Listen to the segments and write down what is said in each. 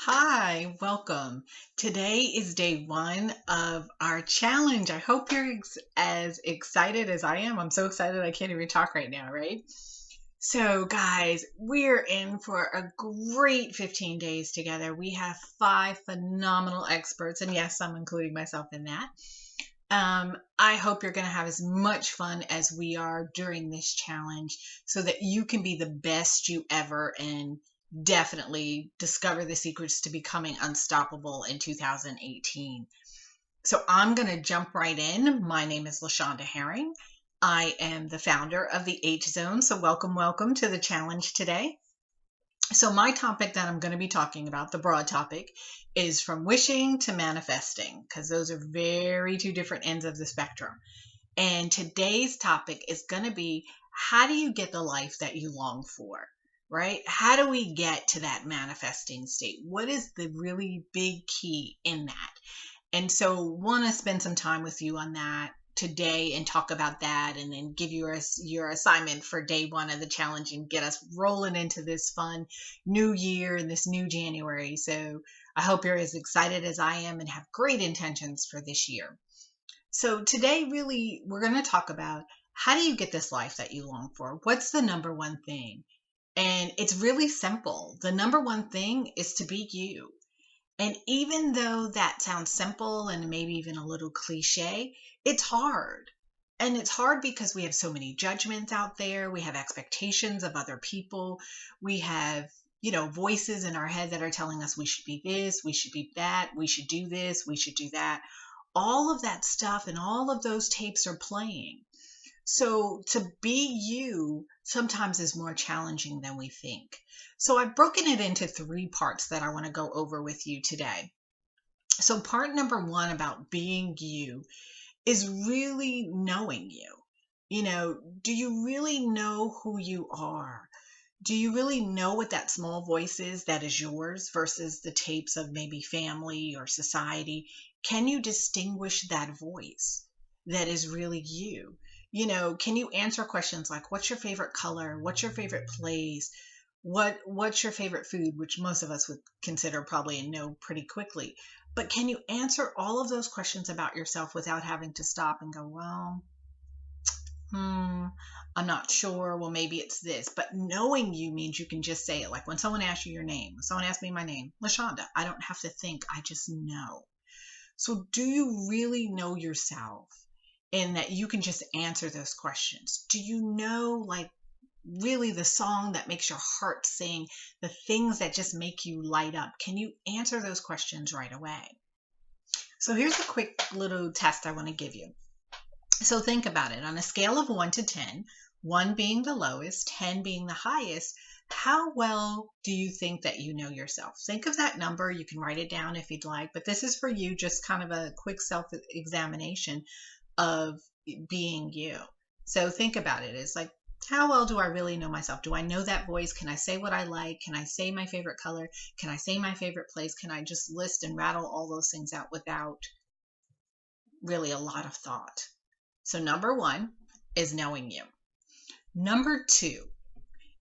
Hi, welcome. Today is day one of our challenge. I hope you're as excited as I am. I'm so excited I can't even talk right now, right? So, guys, we're in for a great 15 days together. We have five phenomenal experts, and yes, I'm including myself in that. I hope you're going to have as much fun as we are during this challenge so that you can be the best you ever and definitely discover the secrets to becoming unstoppable in 2018. So I'm going to jump right in. My name is LaShonda Herring. I am the founder of the H Zone. So welcome to the challenge today. So my topic that I'm going to be talking about, the broad topic, is from wishing to manifesting, because those are very two different ends of the spectrum. And today's topic is going to be, how do you get the life that you long for? Right? How do we get to that manifesting state? What is the really big key in that? And so want to spend some time with you on that today and talk about that, and then give you your assignment for day one of the challenge and get us rolling into this fun new year and this new January. So I hope you're as excited as I am and have great intentions for this year. So today, really, we're going to talk about, how do you get this life that you long for? What's the number one thing? And it's really simple. The number one thing is to be you. And even though that sounds simple and maybe even a little cliche, it's hard. And it's hard because we have so many judgments out there. We have expectations of other people. We have, voices in our head that are telling us we should be this, we should be that, we should do this, we should do that. All of that stuff and all of those tapes are playing. So to be you sometimes is more challenging than we think. So I've broken it into three parts that I want to go over with you today. So part number one about being you is really knowing you. Do you really know who you are? Do you really know what that small voice is that is yours versus the tapes of maybe family or society? Can you distinguish that voice that is really you? Can you answer questions like, what's your favorite color? What's your favorite place? What's your favorite food, which most of us would consider probably and know pretty quickly. But can you answer all of those questions about yourself without having to stop and go, well, I'm not sure. Well, maybe it's this. But knowing you means you can just say it. Like when someone asks you your name, when someone asks me my name, LaShonda, I don't have to think. I just know. So do you really know yourself in that you can just answer those questions? Do you know, like, really the song that makes your heart sing, the things that just make you light up? Can you answer those questions right away? So here's a quick little test I want to give you. So think about it. On a scale of 1 to 10, 1 being the lowest, 10 being the highest, how well do you think that you know yourself? Think of that number. You can write it down if you'd like, but this is for you, just kind of a quick self-examination of being you. So think about it. It's like, how well do I really know myself? Do I know that voice? Can I say what I like? Can I say my favorite color? Can I say my favorite place? Can I just list and rattle all those things out without really a lot of thought? So number one is knowing you. Number two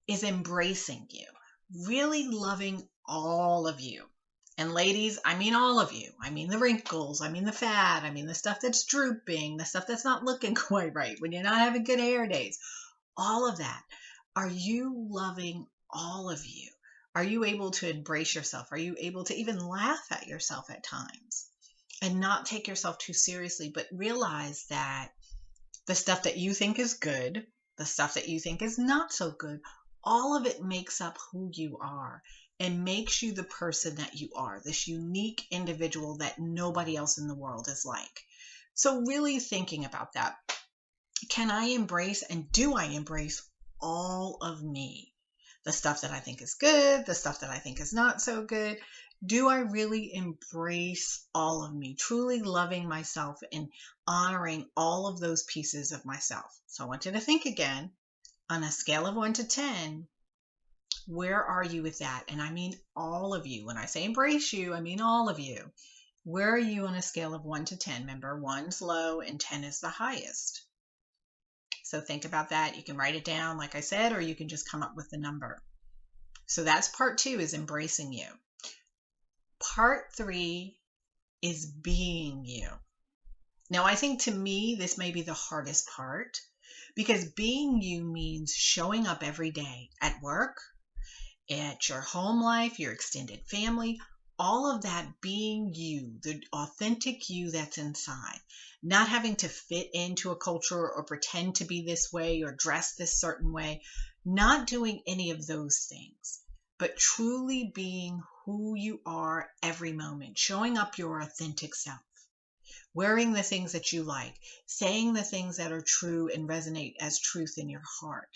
is embracing you, really loving all of you. And ladies, I mean all of you. I mean the wrinkles, I mean the fat, I mean the stuff that's drooping, the stuff that's not looking quite right, when you're not having good hair days, all of that. Are you loving all of you? Are you able to embrace yourself? Are you able to even laugh at yourself at times and not take yourself too seriously, but realize that the stuff that you think is good, the stuff that you think is not so good, all of it makes up who you are and makes you the person that you are, this unique individual that nobody else in the world is like. So really thinking about that. Can I embrace, and do I embrace all of me? The stuff that I think is good, the stuff that I think is not so good. Do I really embrace all of me, truly loving myself and honoring all of those pieces of myself? So I want you to think again, on a scale of 1 to 10, where are you with that? And I mean all of you. When I say embrace you, I mean all of you. Where are you on a scale of 1 to 10? Remember, 1's low and 10 is the highest. So think about that. You can write it down, like I said, or you can just come up with the number. So that's part two, is embracing you. Part 3 is being you. Now, I think to me, this may be the hardest part because being you means showing up every day at work, at your home life, your extended family, all of that being you, the authentic you that's inside, not having to fit into a culture or pretend to be this way or dress this certain way, not doing any of those things, but truly being who you are every moment, showing up your authentic self. Wearing the things that you like, saying the things that are true and resonate as truth in your heart.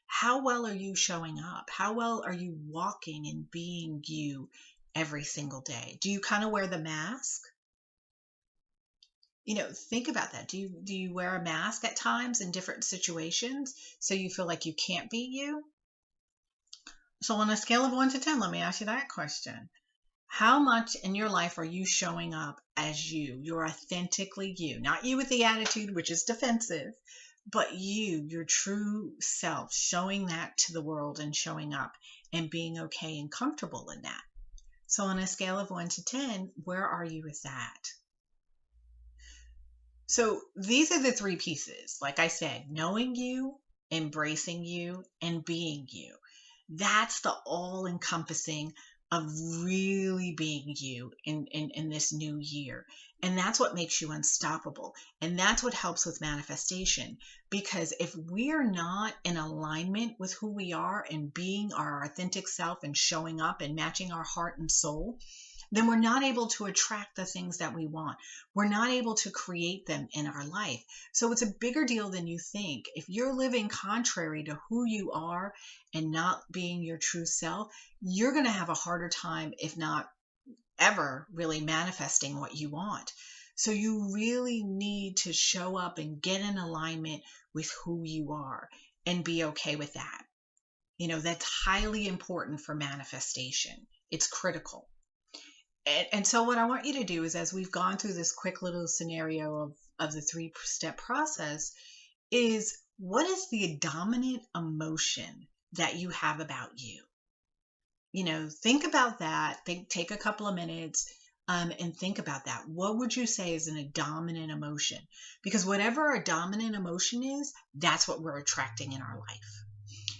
How well are you showing up? How well are you walking and being you every single day? Do you kind of wear the mask? Think about that. Do you wear a mask at times in different situations so you feel like you can't be you? So on a scale of 1 to 10, let me ask you that question. How much in your life are you showing up as you? You're authentically you, not you with the attitude, which is defensive, but you, your true self, showing that to the world and showing up and being okay and comfortable in that. So on a scale of 1 to 10, where are you with that? So these are the 3 pieces. Like I said, knowing you, embracing you, and being you. That's the all-encompassing of really being you in this new year. And that's what makes you unstoppable. And that's what helps with manifestation. Because if we're not in alignment with who we are and being our authentic self and showing up and matching our heart and soul, then we're not able to attract the things that we want. We're not able to create them in our life. So it's a bigger deal than you think. If you're living contrary to who you are and not being your true self, you're going to have a harder time, if not ever, really manifesting what you want. So you really need to show up and get in alignment with who you are and be okay with that. That's highly important for manifestation. It's critical. And so what I want you to do is, as we've gone through this quick little scenario of the 3-step process, is what is the dominant emotion that you have about you? Think about that. Take a couple of minutes and think about that. What would you say is a dominant emotion? Because whatever a dominant emotion is, that's what we're attracting in our life.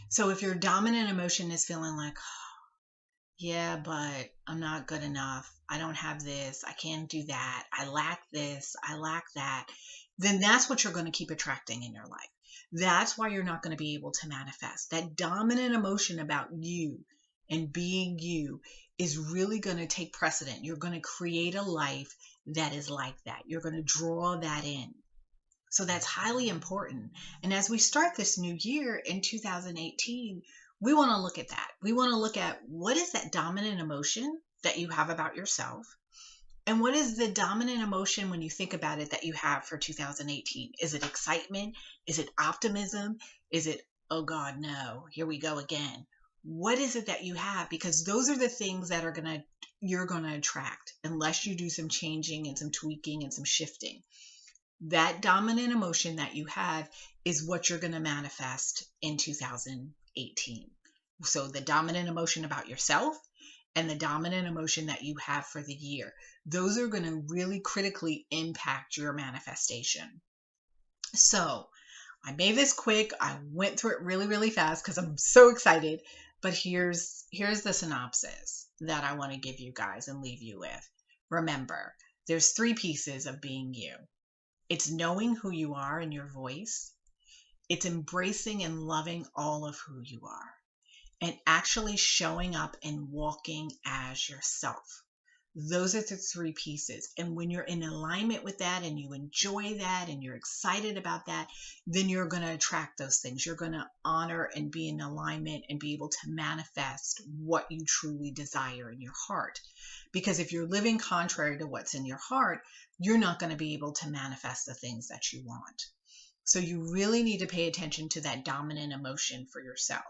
So if your dominant emotion is feeling like, yeah, but I'm not good enough, I don't have this, I can't do that, I lack this, I lack that, then that's what you're going to keep attracting in your life. That's why you're not going to be able to manifest. That dominant emotion about you and being you is really going to take precedent. You're going to create a life that is like that. You're going to draw that in. So that's highly important. And as we start this new year in 2018, we want to look at that. We want to look at what is that dominant emotion that you have about yourself? And what is the dominant emotion when you think about it that you have for 2018? Is it excitement? Is it optimism? Is it, oh God, no, here we go again? What is it that you have? Because those are the things that you're going to attract unless you do some changing and some tweaking and some shifting. That dominant emotion that you have is what you're going to manifest in 2018. So the dominant emotion about yourself and the dominant emotion that you have for the year, those are going to really critically impact your manifestation. So I made this quick. I went through it really, really fast because I'm so excited. But here's the synopsis that I want to give you guys and leave you with. Remember, there's 3 pieces of being you. It's knowing who you are and your voice. It's embracing and loving all of who you are. And actually showing up and walking as yourself. Those are the 3 pieces. And when you're in alignment with that and you enjoy that and you're excited about that, then you're going to attract those things. You're going to honor and be in alignment and be able to manifest what you truly desire in your heart. Because if you're living contrary to what's in your heart, you're not going to be able to manifest the things that you want. So you really need to pay attention to that dominant emotion for yourself.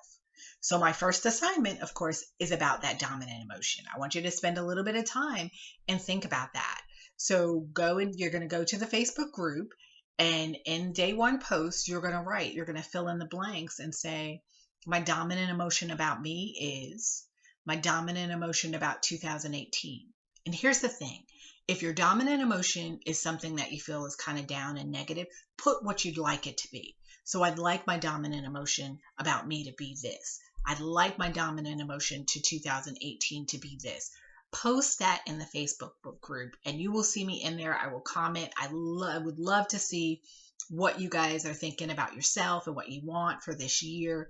So my first assignment, of course, is about that dominant emotion. I want you to spend a little bit of time and think about that. So you're going to go to the Facebook group, and in day 1 post, you're going to fill in the blanks and say, my dominant emotion about me is, my dominant emotion about 2018. And here's the thing. If your dominant emotion is something that you feel is kind of down and negative, put what you'd like it to be. So I'd like my dominant emotion about me to be this. I'd like my dominant emotion to 2018 to be this. Post that in the Facebook group and you will see me in there. I will comment. I would love to see what you guys are thinking about yourself and what you want for this year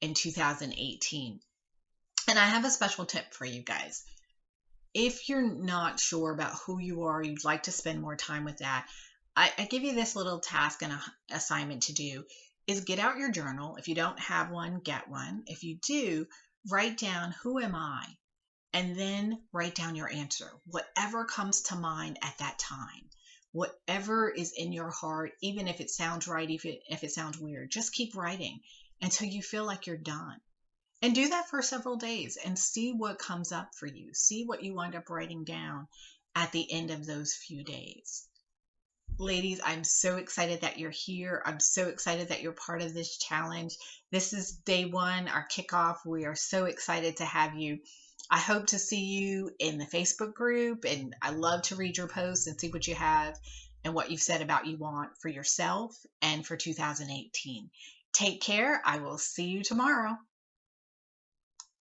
in 2018. And I have a special tip for you guys. If you're not sure about who you are, you'd like to spend more time with that, I give you this little task and assignment to do is get out your journal. If you don't have one, get one. If you do, write down, who am I? And then write down your answer, whatever comes to mind at that time, whatever is in your heart, even if it sounds right, if it sounds weird, just keep writing until you feel like you're done. And do that for several days and see what comes up for you. See what you wind up writing down at the end of those few days. Ladies, I'm so excited that you're here. I'm so excited that you're part of this challenge. This is day one, our kickoff. We are so excited to have you. I hope to see you in the Facebook group, and I love to read your posts and see what you have and what you've said about you want for yourself and for 2018. Take care. I will see you tomorrow.